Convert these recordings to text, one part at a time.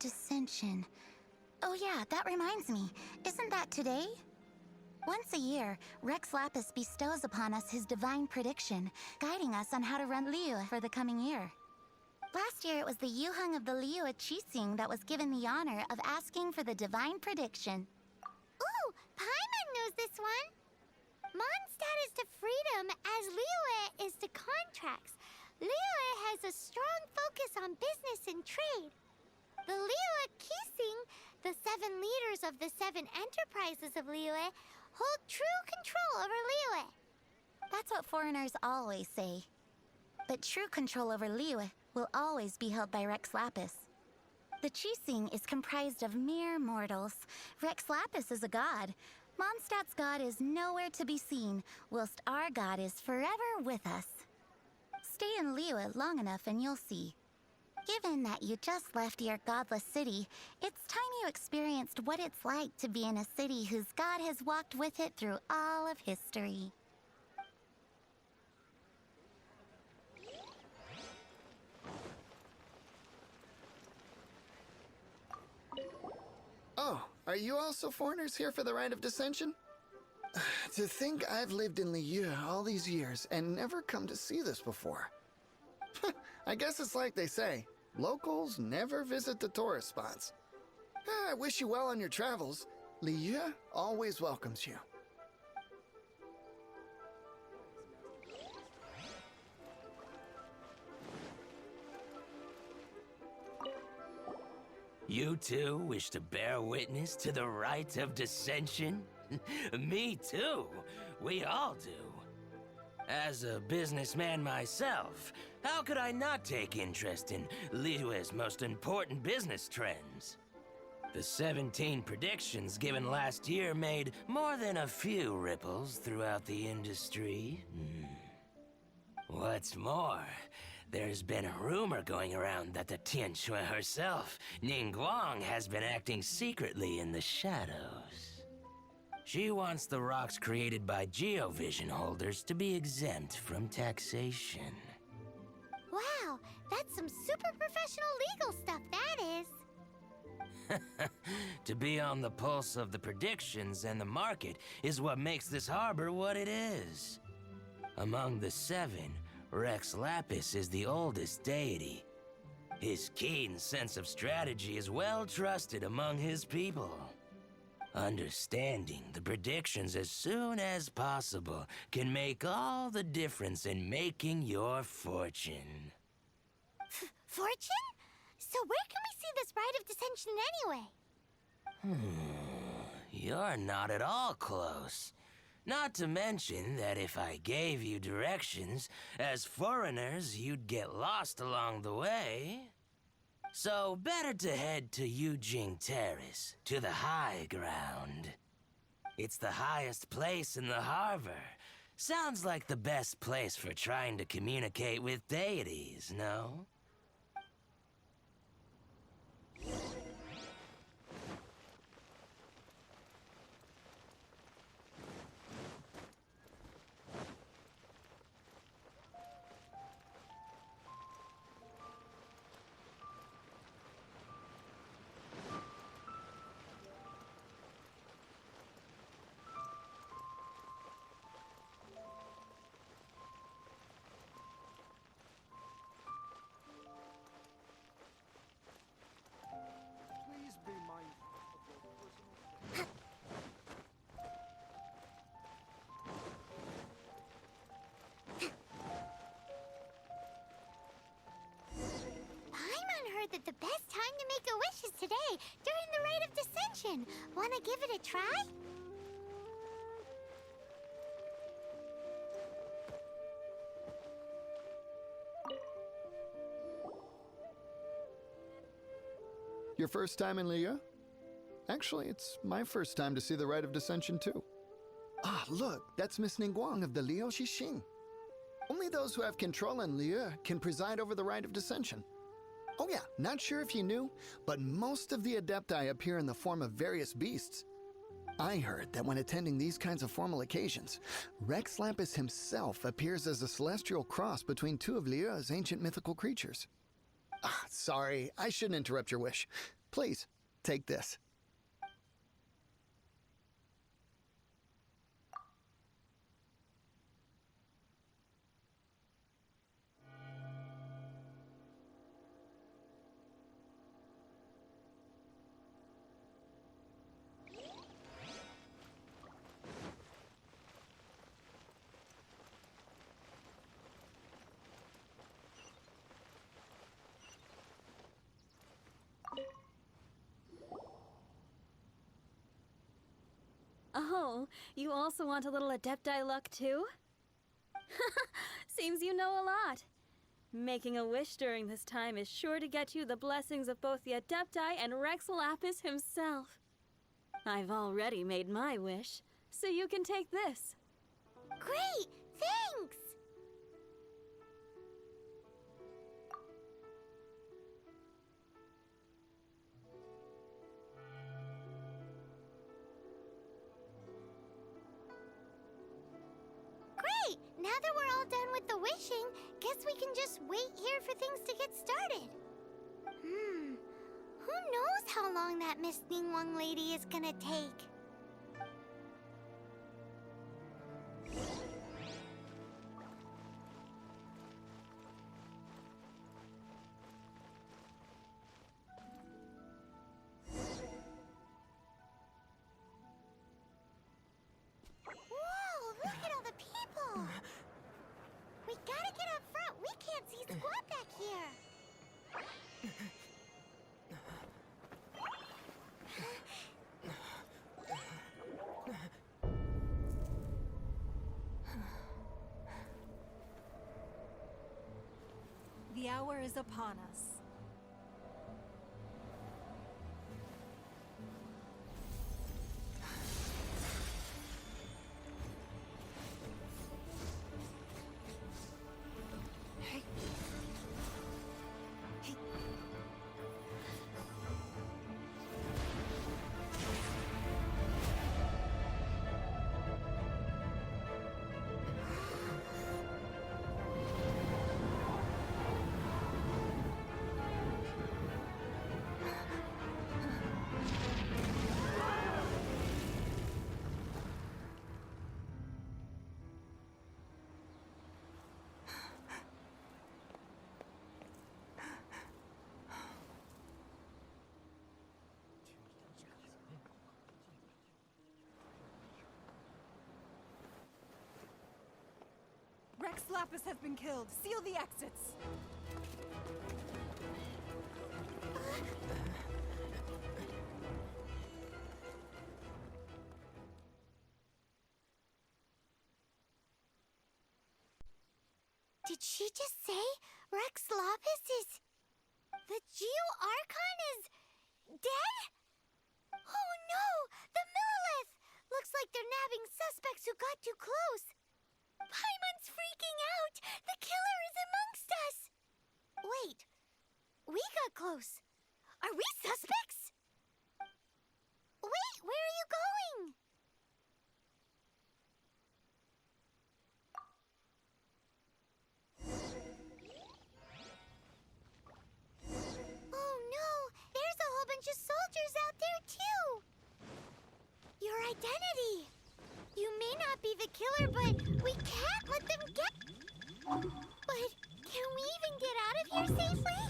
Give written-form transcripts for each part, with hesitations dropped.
Descension. Oh yeah, that reminds me. Isn't that today? Once a year, Rex Lapis bestows upon us his divine prediction, guiding us on how to run Liyue for the coming year. Last year, it was the Yuheng of the Liyue Qixing that was given the honor of asking for the divine prediction. Ooh, Paimon knows this one! Mondstadt is to freedom as Liyue is to contracts. Liyue has a strong focus on business and trade. The Liyue Qixing, the 7 leaders of the 7 enterprises of Liyue, hold true control over Liyue. That's what foreigners always say. But true control over Liyue will always be held by Rex Lapis. The Qixing is comprised of mere mortals. Rex Lapis is a god. Mondstadt's god is nowhere to be seen, whilst our god is forever with us. Stay in Liyue long enough and you'll see. Given that you just left your godless city, it's time you experienced what it's like to be in a city whose god has walked with it through all of history. Oh, are you also foreigners here for the Rite of Descension? To think I've lived in Liyue all these years and never come to see this before. I guess it's like they say, locals never visit the tourist spots. I wish you well on your travels. Liyue always welcomes you. You two wish to bear witness to the Rite of Descension? Me too. We all do. As a businessman myself, how could I not take interest in Liyue's most important business trends? The 17 predictions given last year made more than a few ripples throughout the industry. What's more, there's been a rumor going around that the Tianxue herself, Ningguang, has been acting secretly in the shadows. She wants the rocks created by Geovision holders to be exempt from taxation. Wow, that's some super professional legal stuff, that is. To be on the pulse of the predictions and the market is what makes this harbor what it is. Among the 7, Rex Lapis is the oldest deity. His keen sense of strategy is well trusted among his people. Understanding the predictions as soon as possible can make all the difference in making your fortune. Fortune? So where can we see this Rite of Descension anyway? You're not at all close. Not to mention that if I gave you directions, as foreigners, you'd get lost along the way. So better to head to Yujing Terrace, to the high ground. It's the highest place in the harbor. Sounds like the best place for trying to communicate with deities, no? Please be mindful of your personal... Paimon heard that the best time to make a wish is today, during the Rite of Descension. Wanna give it a try? Your first time in Liyue? Actually, it's my first time to see the Rite of Descension too. Ah, look, that's Miss Ningguang of the Liyue Qixing. Only those who have control in Liyue can preside over the Rite of Descension. Oh yeah, not sure if you knew, but most of the Adepti appear in the form of various beasts. I heard that when attending these kinds of formal occasions, Rex Lapis himself appears as a celestial cross between 2 of Liyue's ancient mythical creatures. Ah, sorry, I shouldn't interrupt your wish. Please, take this. Oh, you also want a little Adepti luck too? Seems you know a lot. Making a wish during this time is sure to get you the blessings of both the Adepti and Rex Lapis himself. I've already made my wish, so you can take this. Great! Thanks! Great! Now that we're all done with the wishing, guess we can just wait here for things to get started. Who knows how long that Miss Ningguang lady is gonna take? Whoa, look at all the people! We gotta get up front. We can't see squat back here. The hour is upon us. Rex Lapis has been killed. Seal the exits. Did she just say Rex Lapis is... The Archon is... dead? Oh no! The Millilith! Looks like they're nabbing suspects who got too close. Paimon's freaking out! The killer is amongst us! Wait, we got close. Are we suspects? Wait, where are you going? Oh no, there's a whole bunch of soldiers out there too! Your identity! You may not be the killer, but we can't let them get... But can we even get out of here safely?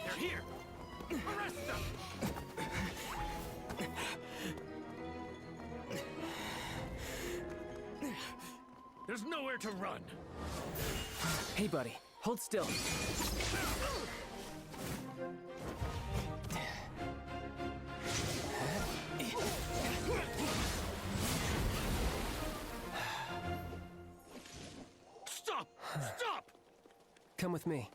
They're here! Arrest them! There's nowhere to run! Hey, buddy, hold still. Stop! Stop! Come with me.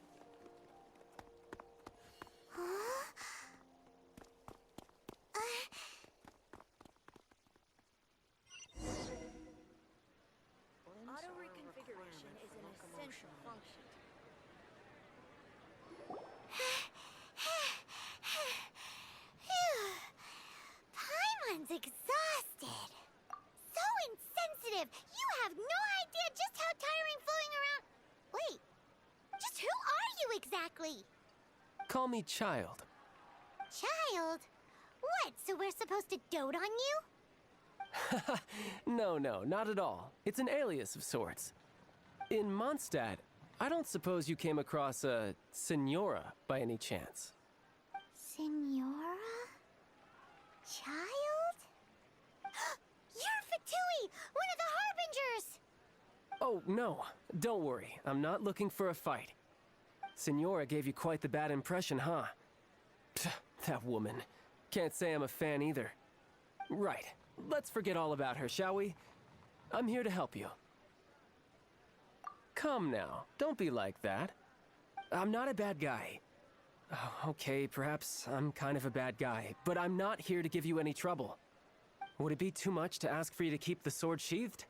call me Child. Child? What, so we're supposed to dote on you? No, not at all. It's an alias of sorts. In Mondstadt, I don't suppose you came across a Senora by any chance. Senora? Child? You're Fatui, one of the Harbingers! Oh, no. Don't worry. I'm not looking for a fight. Senora gave you quite the bad impression, huh? Pfft, that woman. Can't say I'm a fan either. Right. Let's forget all about her, shall we? I'm here to help you. Come now. Don't be like that. I'm not a bad guy. Oh, okay, perhaps I'm kind of a bad guy, but I'm not here to give you any trouble. Would it be too much to ask for you to keep the sword sheathed?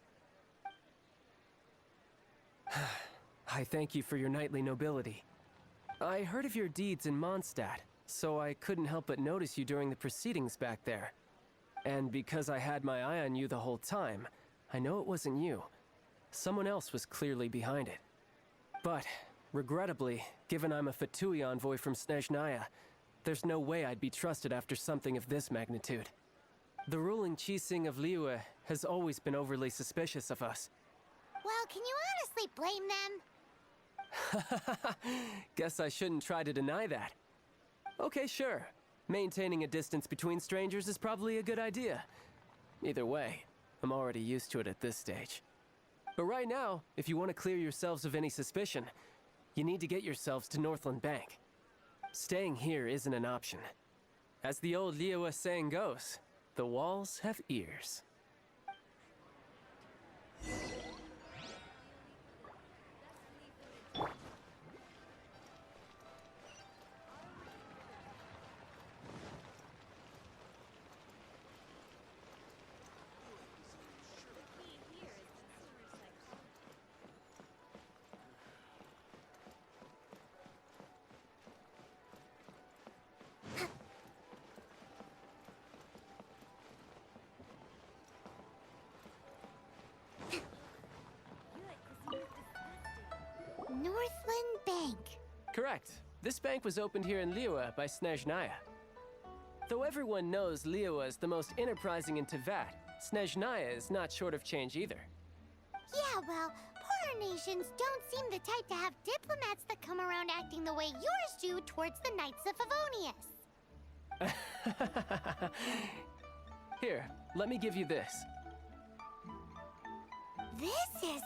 I thank you for your knightly nobility. I heard of your deeds in Mondstadt, so I couldn't help but notice you during the proceedings back there. And because I had my eye on you the whole time, I know it wasn't you. Someone else was clearly behind it. But, regrettably, given I'm a Fatui envoy from Snezhnaya, there's no way I'd be trusted after something of this magnitude. The ruling Qixing of Liyue has always been overly suspicious of us. Well, can you honestly blame them? Guess I shouldn't try to deny that. Okay, sure. Maintaining a distance between strangers is probably a good idea. Either way, I'm already used to it at this stage. But right now, if you want to clear yourselves of any suspicion, you need to get yourselves to Northland Bank. Staying here isn't an option. As the old Liyue saying goes, the walls have ears. Northland Bank. Correct. This bank was opened here in Liyue by Snezhnaya. Though everyone knows Liyue is the most enterprising in Teyvat, Snezhnaya is not short of change either. Yeah, well, poorer nations don't seem the type to have diplomats that come around acting the way yours do towards the Knights of Favonius. Here, let me give you this. This is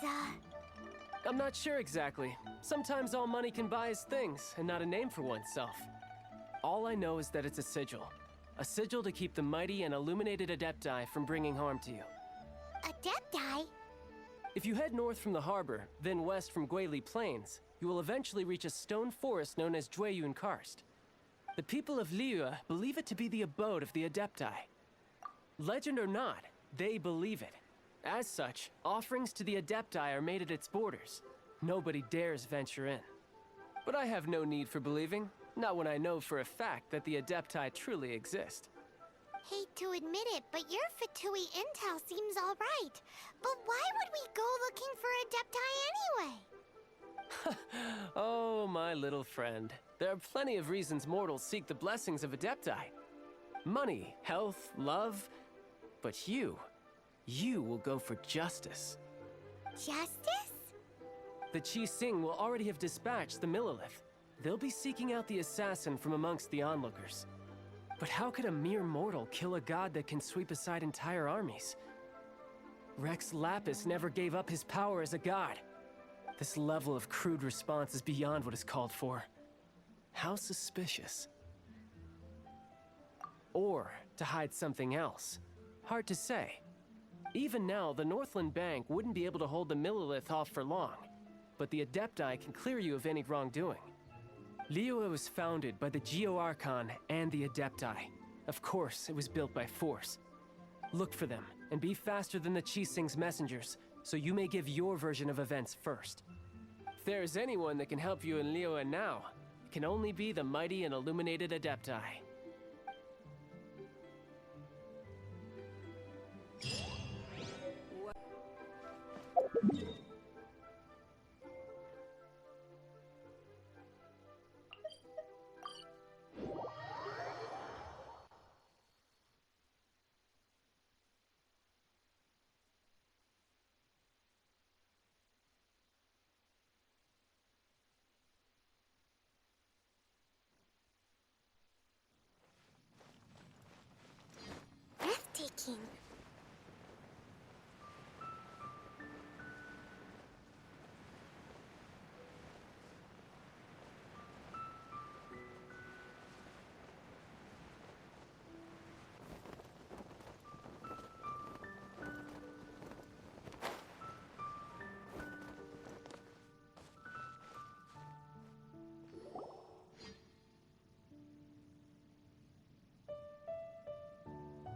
I'm not sure exactly. Sometimes all money can buy is things, and not a name for oneself. All I know is that it's a sigil. A sigil to keep the mighty and illuminated Adepti from bringing harm to you. Adepti? If you head north from the harbor, then west from Guili Plains, you will eventually reach a stone forest known as Jueyun Karst. The people of Liyue believe it to be the abode of the Adepti. Legend or not, they believe it. As such, offerings to the Adepti are made at its borders. Nobody dares venture in. But I have no need for believing, not when I know for a fact that the Adepti truly exist. Hate to admit it, but your Fatui intel seems all right. But why would we go looking for Adepti anyway? Oh, my little friend. There are plenty of reasons mortals seek the blessings of Adepti. Money, health, love. But you will go for justice. Justice? The Qixing will already have dispatched the Millilith. They'll be seeking out the assassin from amongst the onlookers. But how could a mere mortal kill a god that can sweep aside entire armies? Rex Lapis never gave up his power as a god. This level of crude response is beyond what is called for. How suspicious. Or to hide something else. Hard to say. Even now, the Northland Bank wouldn't be able to hold the Millilith off for long, but the Adepti can clear you of any wrongdoing. Liyue was founded by the Archon and the Adepti. Of course, it was built by force. Look for them, and be faster than the Qixing's messengers, so you may give your version of events first. If there is anyone that can help you in Liyue now, it can only be the mighty and illuminated Adepti.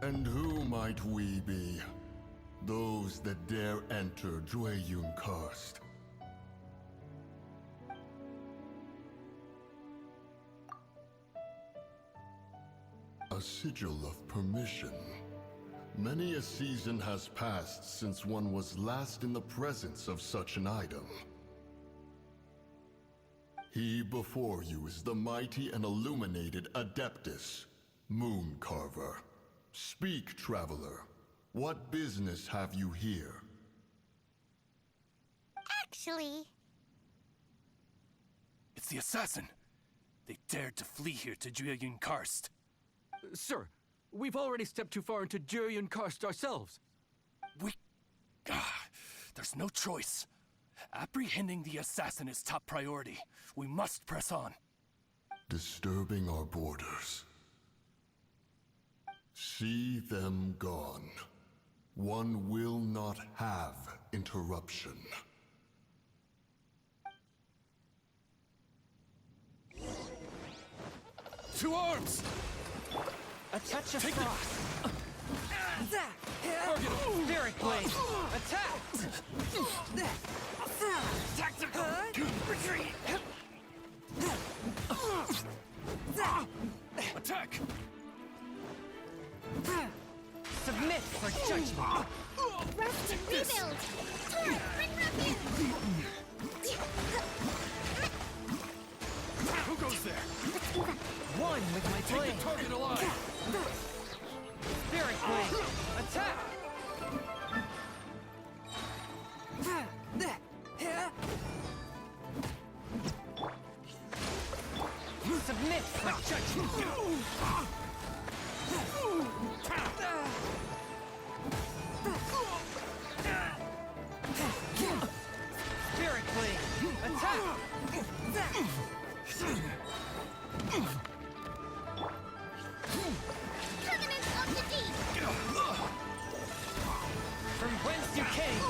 And who might we be? Those that dare enter Jueyun Karst. A sigil of permission. Many a season has passed since one was last in the presence of such an item. He before you is the mighty and illuminated Adeptus, Mooncarver. Speak, traveler. What business have you here? Actually, It's the assassin. They dared to flee here to Jueyun Karst. Sir, we've already stepped too far into Jueyun Karst ourselves. There's no choice. Apprehending the assassin is top priority. We must press on. Disturbing our borders. See them gone. One will not have interruption. To arms! A touch of frost. Spirit blade. Attack! Tactical! Retreat! Attack! Submit for judgment. rest and rebuild! Bring refuge! Who goes there? One with my Take blade. the target alive! Spirit blade. Attack! Submit for judgment. Spirit blade. Attack! Covenant of the Deep! From whence you came.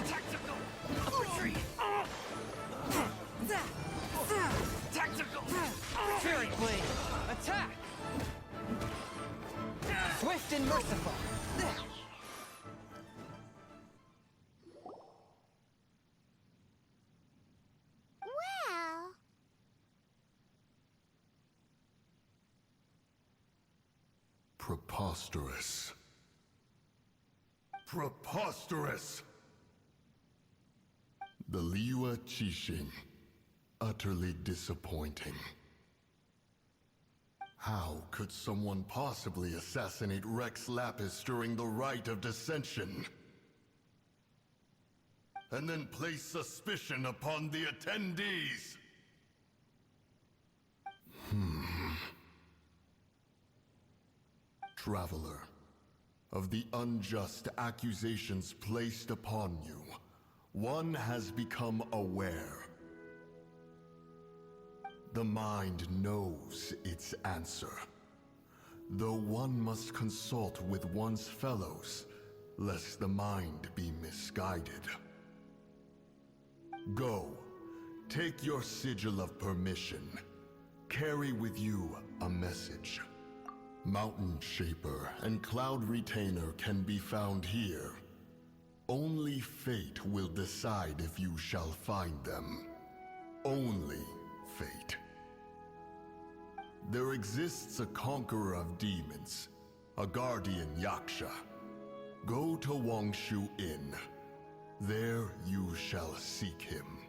Tactical! Retreat! Tactical! Spirit blade. Attack! Swift and merciful. Well, Preposterous. Preposterous! The Liyue Qixing. Utterly disappointing. How could someone possibly assassinate Rex Lapis during the Rite of Descension? And then place suspicion upon the attendees? Traveler, of the unjust accusations placed upon you, one has become aware. The mind knows its answer, though one must consult with one's fellows, lest the mind be misguided. Go, take your sigil of permission. Carry with you a message. Mountain Shaper and Cloud Retainer can be found here. Only fate will decide if you shall find them. Only fate. There exists a conqueror of demons, a guardian Yaksha. Go to Wangshu Inn. There you shall seek him.